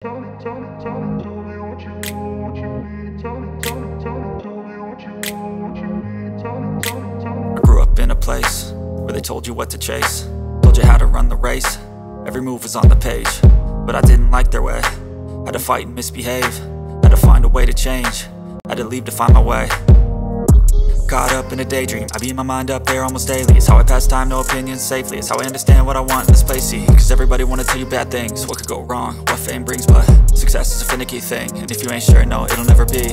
I grew up in a place where they told you what to chase, told you how to run the race. Every move was on the page, but I didn't like their way. Had to fight and misbehave, had to find a way to change, had to leave to find my way. Caught up in a daydream, I beat my mind up there almost daily. It's how I pass time, no opinions safely. It's how I understand what I want in this place, see. Cause everybody wanna tell you bad things, what could go wrong, what fame brings. But success is a finicky thing, and if you ain't sure, no, it'll never be.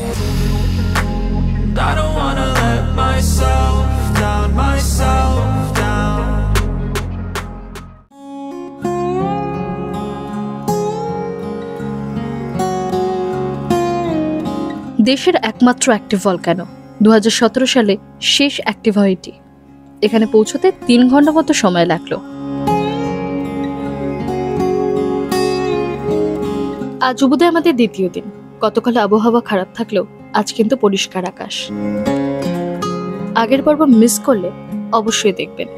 And I don't wanna let myself down, myself down. দেশের একমাত্র active volcano 2017 সালে শেষ active হয় এটি। এখানে পৌঁছতে 3 ঘন্টা মতো সময় লাগলো। আজ বোধহয় আমাদের দ্বিতীয় দিন। গতকাল আবহাওয়া খারাপ থাকলেও আজ কিন্তু পরিষ্কার আকাশ। আগের পর্ব মিস করলে অবশ্যই দেখবেন।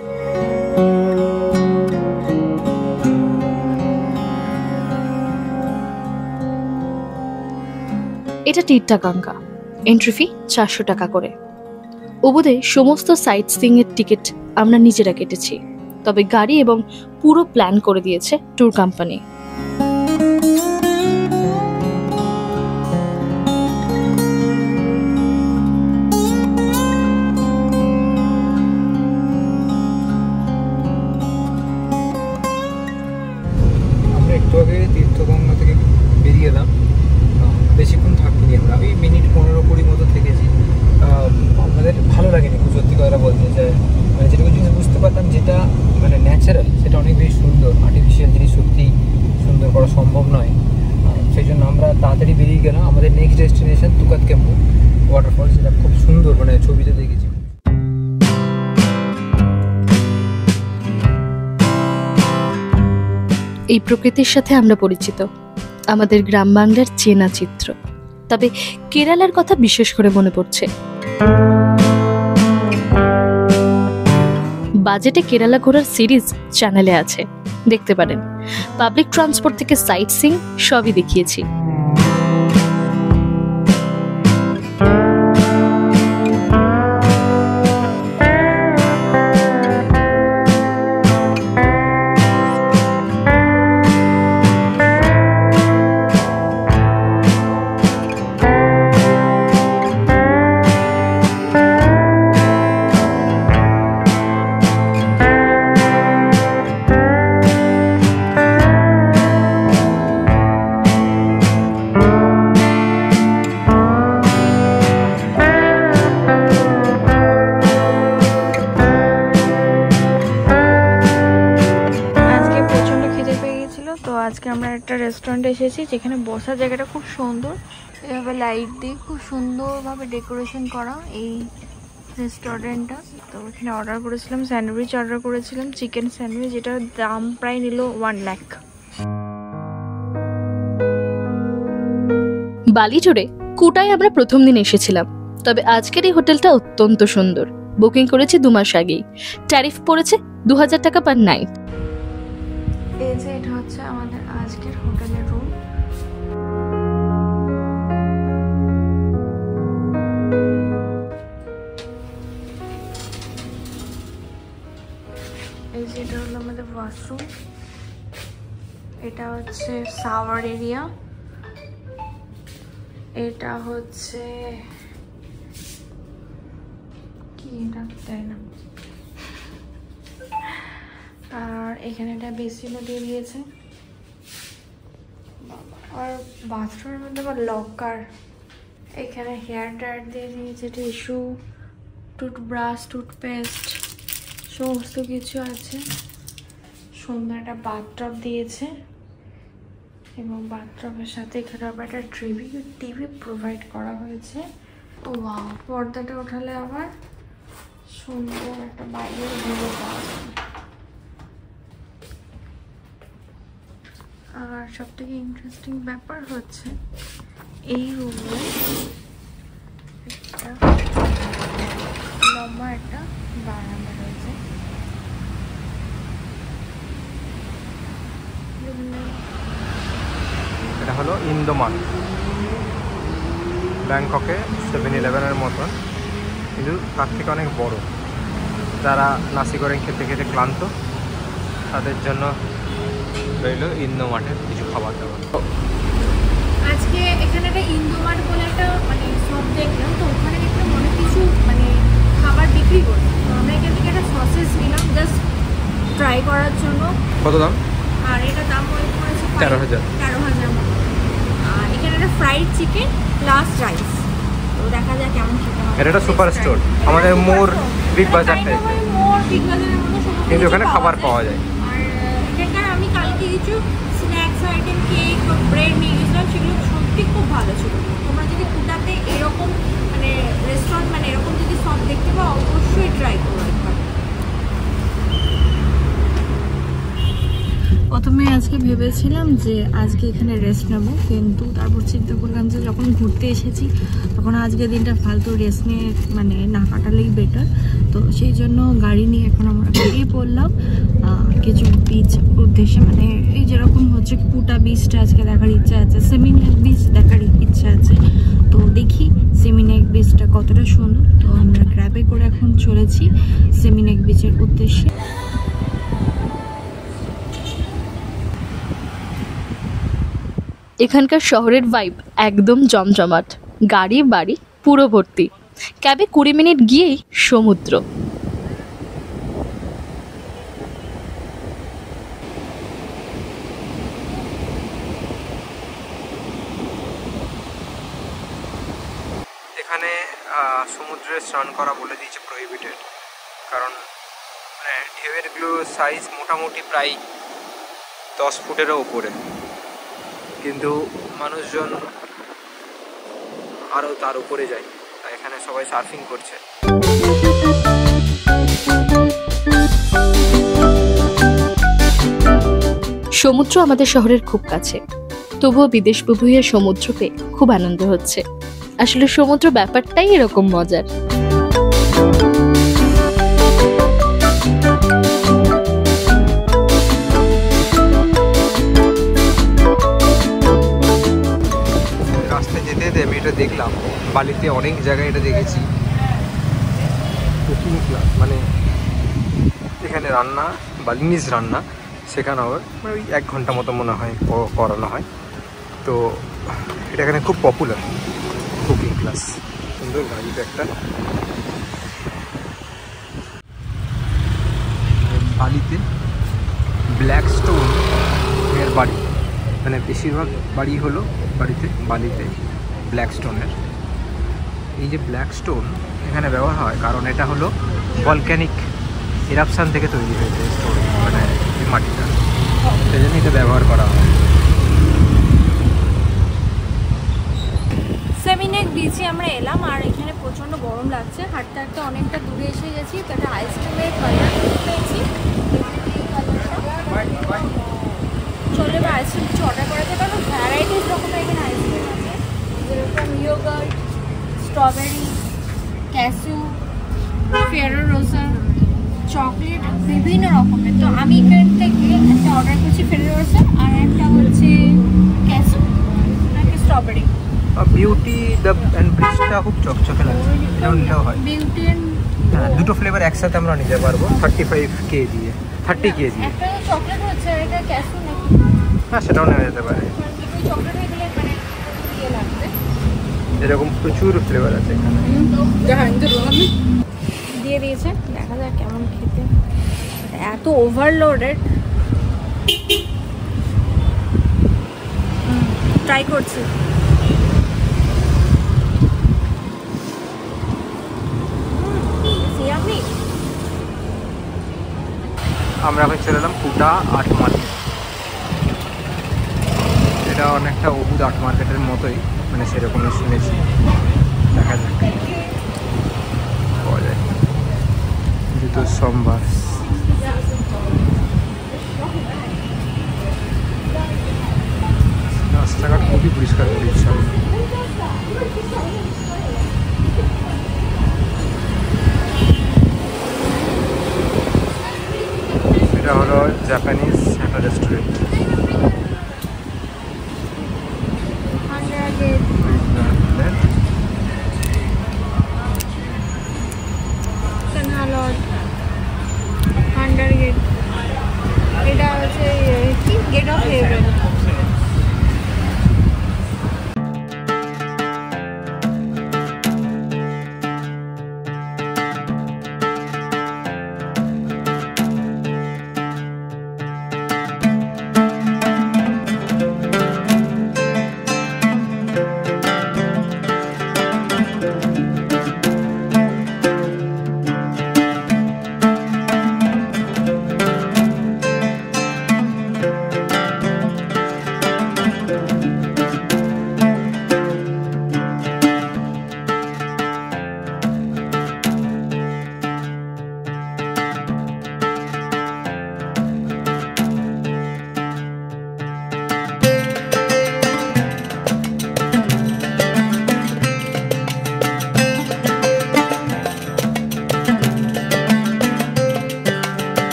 এটা তীর্থাগঙ্গা, এন্ট্রি ফি 400 টাকা করে। উবুদে সমস্ত সাইট সিইং এর টিকিট আমরা নিজেরা কেটেছি, তবে গাড়ি এবং পুরো প্ল্যান করে দিয়েছে ট্যুর কোম্পানি। আমরা একটু আগে তীর্থগঙ্গা থেকে বেরিয়ে এলাম, বেশিক্ষণ থাকিনি, আমরা ওই মিনিট 15-20 মতো থেকেছি। আমাদের ভালো লাগেনি খুব, সত্যি কথা বলতে, যে মানে যেটুকু জিনিস বুঝতে পারতাম যেটা মানে ন্যাচারাল, সেটা অনেক বেশি সুন্দর। আর্টিফিশিয়াল জিনিস সত্যি সুন্দর করা সম্ভব নয়, সেই জন্য আমরা তাড়াতাড়ি বেরিয়ে গেলাম। আমাদের নেক্সট ডেস্টিনেশন তুকাত কেম্পু ওয়াটারফল, সেটা খুব সুন্দর, মানে ছবিতে দেখেছি। এই প্রকৃতির সাথে আমরা পরিচিত, আমাদের গ্রাম বাংলার চেনা চিত্র। তবে কেরালার কথা বিশেষ করে মনে পড়ছে। বাজেটে কেরালা ঘোরার সিরিজ চ্যানেলে আছে, দেখতে পারেন। পাবলিক ট্রান্সপোর্ট থেকে সাইট সিইং সবই দেখিয়েছি। আজকে আমরা একটা রেস্টুরেন্টে এসেছি যেখানে বসার জায়গাটা খুব সুন্দর, এভাবে লাইট দিয়ে খুব সুন্দরভাবে ডেকোরেশন করা এই রেস্টুরেন্টটা। তো এখানে অর্ডার করেছিলাম স্যান্ডউইচ, অর্ডার করেছিলাম চিকেন স্যান্ডউইচ, যেটার দাম প্রায় নিল 1 লাখ। বালিজোড়ে কুটায় আমরা প্রথম দিন এসেছিলাম, তবে আজকের এই হোটেলটা অত্যন্ত সুন্দর। বুকিং করেছি 2 মাস আগেই, ট্যারিফ পড়েছে 2000 টাকা পার নাইট। এই যে এটা হচ্ছে আমাদের আজকের হোটেলের রুম। এই যে এটা হলো আমাদের ওয়াশরুম, এটা হচ্ছে শাওয়ার এরিয়া, এটা হচ্ছে কি এটা তাই না, আর এখানে একটা বেসিনও দিয়ে দিয়েছে। আর বাথরুমের মধ্যে আবার লকার, এখানে হেয়ার ড্রায়ার দিয়ে দিয়েছে, টিস্যু, টুথব্রাশ, টুথপেস্ট সমস্ত কিছু আছে। সুন্দর একটা বাথটব দিয়েছে এবং বাথটবের সাথে এখানে আবার একটা টিভি প্রোভাইড করা হয়েছে। ও ওয়াও, পর্দাটা ওঠালে আবার সুন্দর একটা বাইরের ভিউ পাওয়া যায়। আর সবথেকে ইন্টারেস্টিং ব্যাপার হচ্ছে এই রুমে একটা লম্বা একটা বারান্দা রয়েছে, এটা হলো ইন্দোমার্ট, ব্যাংককে 7-Eleven-এর মতন, কিন্তু তার থেকে অনেক বড়। যারা নাসি গোরেং খেতে খেতে ক্লান্ত তাদের জন্য রইল ইন্দোমার্টের কিছু খাবার দাবার। আজকে এখানে একটা ইন্দোমার্ট বলে একটা মানে শপ দেখলাম, তো ওখানে দেখলাম অনেক কিছু মানে খাবার বিক্রি করছে। তো আমরা এখান থেকে একটা সসেস নিলাম জাস্ট ট্রাই করার জন্য। কত দাম? আর এটা দাম পড়েছে 13,000 মতো। আর এখানে একটা ফ্রাইড চিকেন প্লাস রাইস, তো দেখা যায় কেমন খেতে হয়। এটা একটা সুপার স্টোর, আমাদের মোর বিগ বাজার টাইপ, মোর বিগ বাজারের মতো কিন্তু ওখানে খাবার পাওয়া যায়। আর এখানকার আমি কালকে কিছু স্ন্যাক্স আইটেম, কেক বা ব্রেড নিয়ে গেছিলাম, সেগুলো সত্যি খুব ভালো ছিল। তোমরা যদি কুটাতে এরকম মানে রেস্টুরেন্ট মানে এরকম যদি সব দেখতে পাও অবশ্যই ট্রাই করো একবার। প্রথমে আজকে ভেবেছিলাম যে আজকে এখানে রেস্ট নেবো, কিন্তু তারপর চিন্তা করলাম যে যখন ঘুরতে এসেছি তখন আজকের দিনটা ফালতু রেস্ট নিয়ে মানে না কাটালেই বেটার। তো সেই জন্য গাড়ি নিয়ে এখন আমরা বেরিয়ে পড়লাম কিছু বিচ উদ্দেশ্যে। মানে এই যেরকম হচ্ছে কুটা বিচটা আজকে দেখার ইচ্ছা আছে, সেমিনেক বিচ দেখার ইচ্ছা আছে। তো দেখি সেমিনেক বিচটা কতটা সুন্দর। তো আমরা গ্র্যাবে করে এখন চলেছি সেমিনেক বিচের উদ্দেশ্যে। এখানকার শহরের ভাইব একদম জমজমাট, গাড়ি বাড়ি পুরো ভর্তি। ক্যাবে 20 মিনিট গিয়েই সমুদ্র। এখানে সমুদ্রে স্নান করা বলে দিয়েছে প্রহিবিটেড, কারণ মানে ঢেউয়েরগুলো সাইজ মোটামুটি প্রায় 10 ফুটেরও উপরে, কিন্তু মানুষজন আরও তার উপরে যায়। তাই এখানে সবাই সার্ফিং করছে। সমুদ্র আমাদের শহরের খুব কাছে, তবুও বিদেশ বুভুইয়ের সমুদ্র পেয়ে খুব আনন্দ হচ্ছে। আসলে সমুদ্র ব্যাপারটাই এরকম মজার। রাস্তায় যেতে যেতে আমি এটা দেখলাম, বালিতে অনেক জায়গায় এটা দেখেছি কুকিং ক্লাস, মানে এখানে রান্না বালিনিজ রান্না শেখানো হয়, মানে ওই 1 ঘন্টা মতো মনে হয় করানো হয়। তো এটা এখানে খুব পপুলার কুকিং ক্লাস। সুন্দর গাড়িটা একটা বালিতে ব্ল্যাক স্টোন এর বাড়ি, মানে বেশিরভাগ বাড়ি হলো বালিতে ব্ল্যাক স্টোনের। এই যে ব্ল্যাক স্টোন এখানে ব্যবহার হয় কারণ এটা হলো ভলক্যানিক ইরাপশান থেকে তৈরি হয়েছে স্টোন, মানে এই মাটিটা, সেই জন্য এটা ব্যবহার করা হয়। সেমিনেক বিচে আমরা এলাম, আর এখানে প্রচণ্ড গরম লাগছে। হাঁটতে হাঁটতে অনেকটা দূরে এসে গেছি। তো একটা আইসক্রিমের কালার পেয়েছি, চলে এবার আইসক্রিম কিছু অর্ডার করা যায়, কারণ ভ্যারাইটিস রকমের এখানে আইসক্রিম আছে, যেরকম ইয়োগার্ট, স্ট্রবেরি, ক্যাসু, ফেরো রোসার, চকলেট, বিভিন্ন রকমের। তো আমি এখান থেকে একটা অর্ডার করছি ফেরো রোসার, আর একটা হচ্ছে ক্যাসু, একটা স্ট্রবেরি। বিউটি দ্য অ্যান্ড ব্রিজটা খুব চকচকে লাগছে, এটাও নিলেও হয়। বিউটি অ্যান্ড হ্যাঁ, দুটো ফ্লেভার একসাথে আমরা নিতে পারবো 35K দিয়ে, 30K দিয়ে। একটা চকলেট হচ্ছে, আর এটা ক্যাসু নাকি? হ্যাঁ, সেটাও নেওয়া যেতে পারে। চকলেট হয়ে গেলে মানে ইয়ে লাগবে। এরকম প্রচুর ফ্লেভার আছে এখানে। দিয়ে দিয়েছে, দেখা যাক কেমন খেতে। এত ওভারলোডেড, ট্রাই করছি। আমরা এখন চলে এলাম কুটা আর্ট মার্কেট। এটা অনেকটা অবুধ আর্ট মার্কেটের মতোই, মানে সেরকমই শুনেছি। দেখা যাক পাওয়া যায়। জুতো সোমবার, রাস্তাঘাট খুবই পরিষ্কার পরিচ্ছন্ন। এটা হলো জাপানিজ একটা রেস্টুরেন্ট।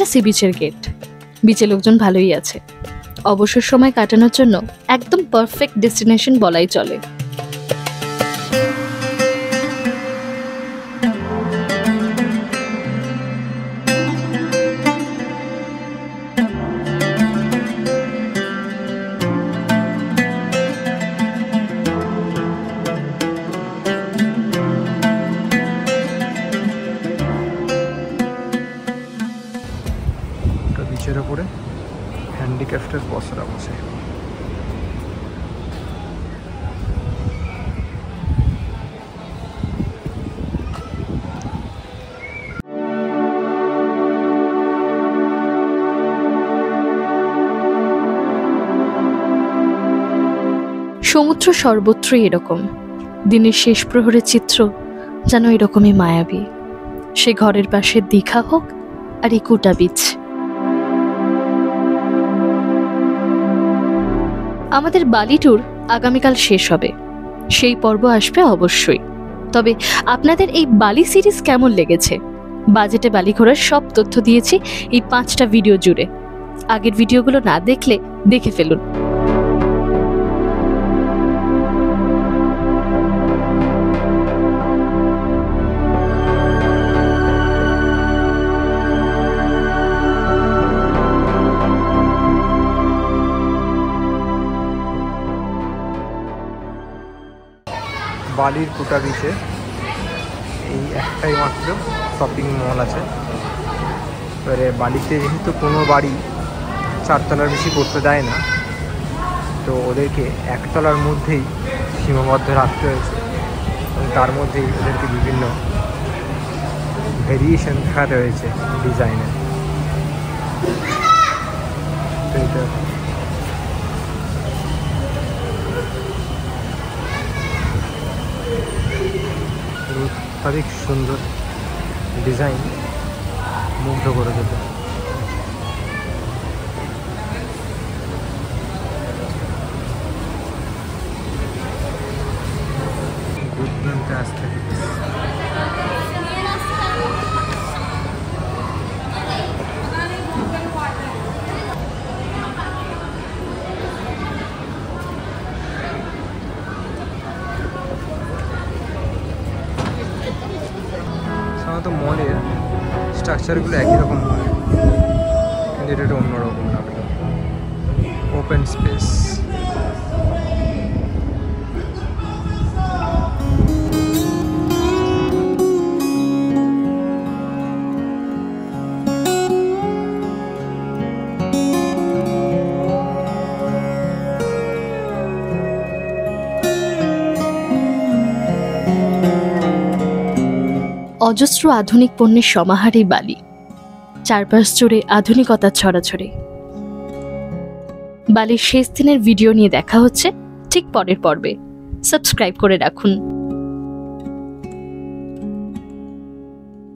এটা সি বিচের গেট। বিচে লোকজন ভালোই আছে। অবসর সময় কাটানোর জন্য একদম পারফেক্ট ডেস্টিনেশন বলাই চলে। বিচের ওপরে হ্যান্ডিক্যাপ্টের বসরা বসে। সমুদ্র সর্বত্রই এরকম। দিনের শেষ প্রহরের চিত্র যেন এরকমই মায়াবী। সে ঘরের পাশে দীঘা হোক আর এই কুটা বিচ। আমাদের বালি ট্যুর আগামীকাল শেষ হবে, সেই পর্ব আসবে অবশ্যই। তবে আপনাদের এই বালি সিরিজ কেমন লেগেছে? বাজেটে বালি ঘোরার সব তথ্য দিয়েছি এই 5টা ভিডিও জুড়ে। আগের ভিডিওগুলো না দেখলে দেখে ফেলুন। বালির কুটা বিচে এই একটাই মাত্র শপিং মল আছে। এবারে বালিতে যেহেতু কোনো বাড়ি 4 তলার বেশি করতে দেয় না, তো ওদেরকে 1 তলার মধ্যেই সীমাবদ্ধ রাখতে হয়েছে এবং তার মধ্যেই ওদেরকে বিভিন্ন ভেরিয়েশন দেখাতে হয়েছে ডিজাইনে। তো এটা অধিক সুন্দর ডিজাইন, মুগ্ধ করে দেবে। দুর্দান্ত অ্যাস্থেটিক্স। সাধারণত মলের স্ট্রাকচারগুলো একই রকম হয়, কিন্তু এটা একটা অন্যরকম লাগলো। Open space. অজস্র আধুনিক পণ্যের সমাহারই বালি। চারপাশ জুড়ে আধুনিকতার ছড়াছড়ি। বালির শেষ দিনের ভিডিও নিয়ে দেখা হচ্ছে ঠিক পরের পর্বে। সাবস্ক্রাইব করে রাখুন।